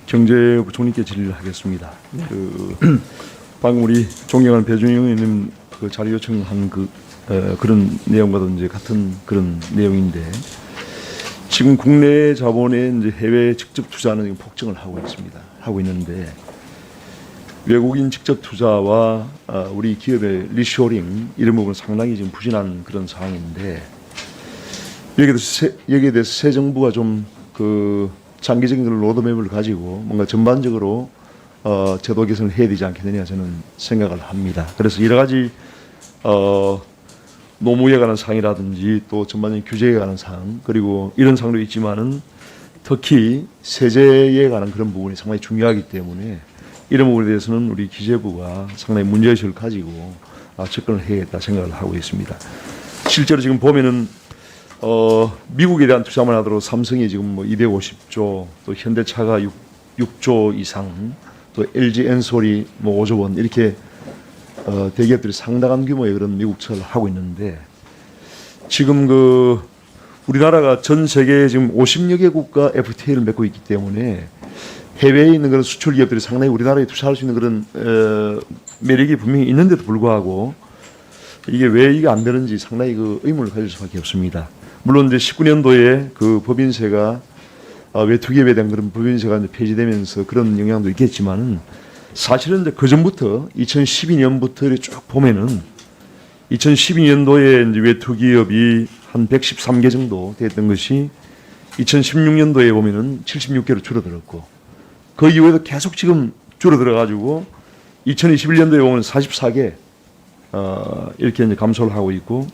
경제부총리께 질의를 하겠습니다. 네. 방금 우리 존경하는 배준영 의원님 자료 요청한 그런 내용과도 이제 같은 그런 내용인데, 지금 국내 자본의 이제 해외 직접 투자는 폭증을 하고 있는데, 외국인 직접 투자와 우리 기업의 리쇼링 이런 부분은 상당히 지금 부진한 그런 상황인데, 여기에 대해서 새 정부가 좀 장기적인 그런 로드맵을 가지고 뭔가 전반적으로 제도 개선을 해야 되지 않겠느냐 저는 생각을 합니다. 그래서 여러 가지 노무에 관한 사항이라든지 또 전반적인 규제에 관한 사항, 그리고 이런 사항도 있지만은 특히 세제에 관한 그런 부분이 상당히 중요하기 때문에 이런 부분에 대해서는 우리 기재부가 상당히 문제의식을 가지고 접근을 해야겠다 생각을 하고 있습니다. 실제로 지금 보면은 미국에 대한 투자만 하더라도 삼성이 지금 뭐 250조, 또 현대차가 6조 이상, 또 LG 엔솔이 뭐 5조 원 이렇게 대기업들이 상당한 규모의 그런 미국 투자를 하고 있는데, 지금 우리나라가 전 세계 지금 50여 개국과 FTA를 맺고 있기 때문에 해외에 있는 그런 수출 기업들이 상당히 우리나라에 투자할 수 있는 그런 매력이 분명히 있는데도 불구하고 이게 왜 이게 안 되는지 상당히 의문을 가질 수밖에 없습니다. 물론 이제 19년도에 법인세가 외투기업에 대한 그런 법인세가 이제 폐지되면서 그런 영향도 있겠지만은, 사실은 이제 그 전부터 2012년부터 이렇게 쭉 보면은 2012년도에 이제 외투기업이 한 113개 정도 됐던 것이 2016년도에 보면은 76개로 줄어들었고, 그 이후에도 계속 지금 줄어들어 가지고 2021년도에 보면 44개 이렇게 이제 감소를 하고 있고,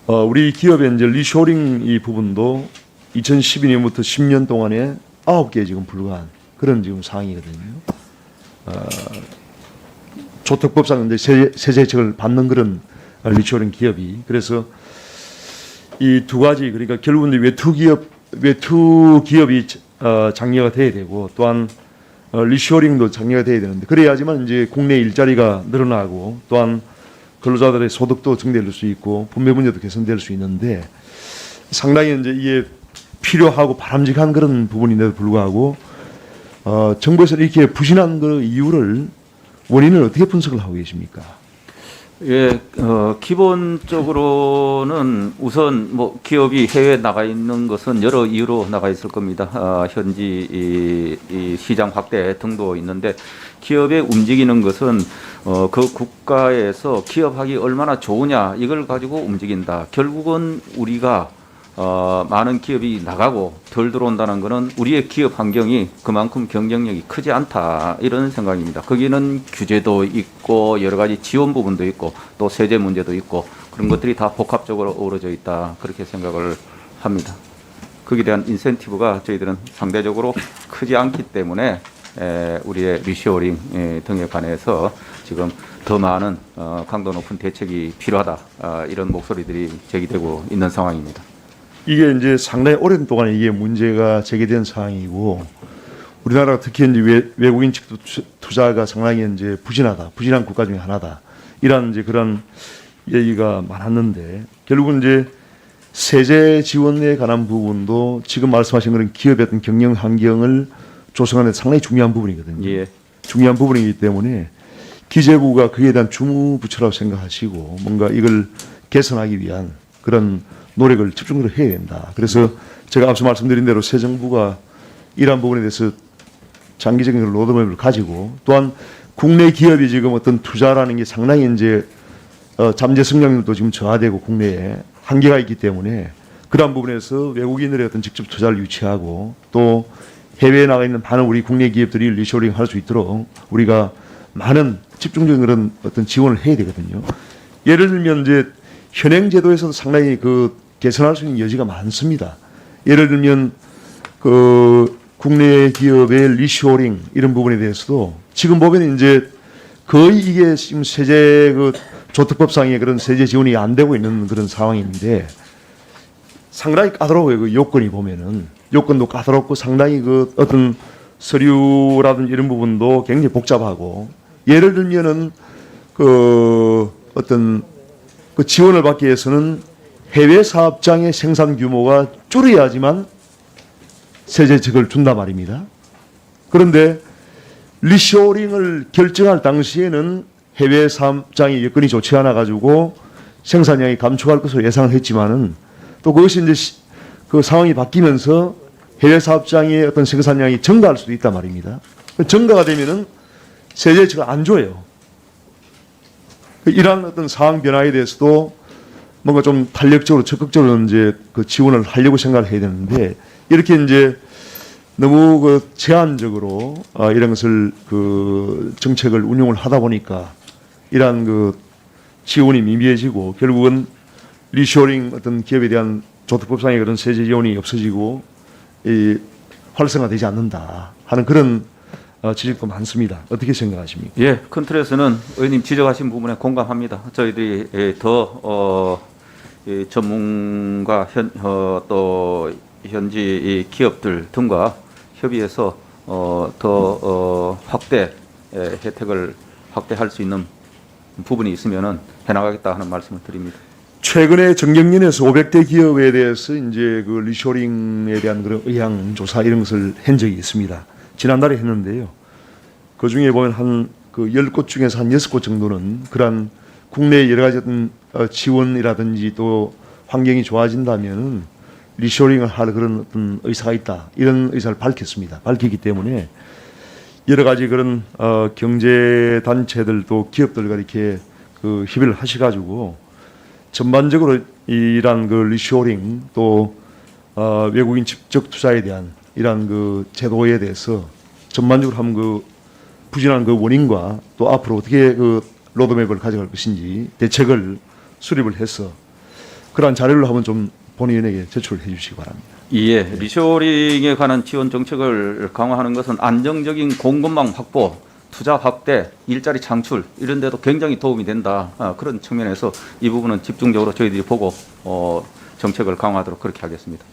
우리 기업의 이제 리쇼링 이 부분도 2012년부터 10년 동안에 9개 지금 불과한 그런 지금 상황이거든요. 조특법상 이제 세제 혜택을 받는 그런 리쇼링 기업이, 그래서 이 두 가지, 그러니까 결국은 외투 기업이 장려가 돼야 되고, 또한 리쇼링도 장려가 돼야 되는데, 그래야지만 이제 국내 일자리가 늘어나고, 또한 근로자들의 소득도 증대될 수 있고 분배 문제도 개선될 수 있는데, 상당히 이제 이게 필요하고 바람직한 그런 부분인데도 불구하고 정부에서 이렇게 부진한 그 이유를, 원인을 어떻게 분석을 하고 계십니까? 예, 기본적으로는 우선 뭐 기업이 해외에 나가 있는 것은 여러 이유로 나가 있을 겁니다. 현지 이 시장 확대 등도 있는데, 기업에 움직이는 것은 그 국가에서 기업하기 얼마나 좋으냐 이걸 가지고 움직인다. 결국은 우리가 많은 기업이 나가고 덜 들어온다는 것은 우리의 기업 환경이 그만큼 경쟁력이 크지 않다, 이런 생각입니다. 거기는 규제도 있고 여러 가지 지원 부분도 있고 또 세제 문제도 있고 그런 것들이 다 복합적으로 어우러져 있다, 그렇게 생각을 합니다. 거기에 대한 인센티브가 저희들은 상대적으로 크지 않기 때문에 우리의 리쇼링 등에 관해서 지금 더 많은 강도 높은 대책이 필요하다, 이런 목소리들이 제기되고 있는 상황입니다. 이게 이제 상당히 오랜 동안 이게 문제가 제기된 상황이고, 우리나라가 특히 이제 외국인 직접 투자가 상당히 이제 부진한 국가 중에 하나다, 이런 이제 그런 얘기가 많았는데, 결국은 이제 세제 지원에 관한 부분도 지금 말씀하신 그런 기업의 어떤 경영 환경을 조성하는 데 상당히 중요한 부분이거든요. 예. 중요한 부분이기 때문에 기재부가 그에 대한 주무부처라고 생각하시고 뭔가 이걸 개선하기 위한 그런 노력을 집중적으로 해야 된다. 그래서 제가 앞서 말씀드린 대로 새 정부가 이러한 부분에 대해서 장기적인 로드맵을 가지고, 또한 국내 기업이 지금 어떤 투자라는 게 상당히 이제 잠재 성장률도 지금 저하되고 국내에 한계가 있기 때문에, 그러한 부분에서 외국인들의 어떤 직접 투자를 유치하고, 또 해외에 나가 있는 많은 우리 국내 기업들이 리쇼링 할 수 있도록 우리가 많은 집중적인 그런 어떤 지원을 해야 되거든요. 예를 들면 이제 현행 제도에서도 상당히 개선할 수 있는 여지가 많습니다. 예를 들면 국내 기업의 리쇼링 이런 부분에 대해서도 지금 보면 이제 거의 이게 지금 세제 조특법상의 그런 세제 지원이 안 되고 있는 그런 상황인데, 상당히 까다로워요. 요건이 보면은 요건도 까다롭고 상당히 어떤 서류라든지 이런 부분도 굉장히 복잡하고, 예를 들면은 어떤 지원을 받기 위해서는 해외 사업장의 생산 규모가 줄여야지만 세제 혜택을 준단 말입니다. 그런데 리쇼링을 결정할 당시에는 해외 사업장이 여건이 좋지 않아 가지고 생산량이 감축할 것으로 예상을 했지만은 또 그것이 이제 그 상황이 바뀌면서 해외 사업장의 어떤 생산량이 증가할 수도 있단 말입니다. 증가가 되면은 세제 측은 안 줘요. 이러한 어떤 상황 변화에 대해서도 뭔가 좀 탄력적으로 적극적으로 이제 그 지원을 하려고 생각을 해야 되는데 이렇게 이제 너무 그 제한적으로 이런 것을 그 정책을 운용을 하다 보니까 이러한 그 지원이 미미해지고 결국은 리쇼링 어떤 기업에 대한 조특법상의 그런 세제 지원이 없어지고 이 활성화되지 않는다 하는 그런 지적도 많습니다. 어떻게 생각하십니까? 예, 큰 틀에서는 의원님 지적하신 부분에 공감합니다. 저희들이 더 전문가 또 현지 이 기업들 등과 협의해서 더 확대 혜택을 확대할 수 있는 부분이 있으면은 해나가겠다 하는 말씀을 드립니다. 최근에 정경련에서 500대 기업에 대해서 이제 그 리쇼링에 대한 그런 의향 조사 이런 것을 한 적이 있습니다. 지난달에 했는데요. 그 중에 보면 한 그 10곳 중에서 한 6곳 정도는 그러한 국내 여러 가지 어떤 지원이라든지 또 환경이 좋아진다면은 리쇼링을 할 그런 어떤 의사가 있다. 이런 의사를 밝혔습니다. 밝히기 때문에 여러 가지 그런 경제 단체들도 기업들과 이렇게 그 협의를 하셔가지고 전반적으로 이러한 그 리쇼링 또 외국인 직접 투자에 대한 이러한 그 제도에 대해서 전반적으로 한번 그 부진한 그 원인과 또 앞으로 어떻게 그 로드맵을 가져갈 것인지 대책을 수립을 해서 그러한 자료를 한번 좀 본의원에게 제출해 주시기 바랍니다. 예, 리쇼링에 관한 지원 정책을 강화하는 것은 안정적인 공급망 확보, 투자 확대, 일자리 창출 이런 데도 굉장히 도움이 된다. 그런 측면에서 이 부분은 집중적으로 저희들이 보고 정책을 강화하도록 그렇게 하겠습니다.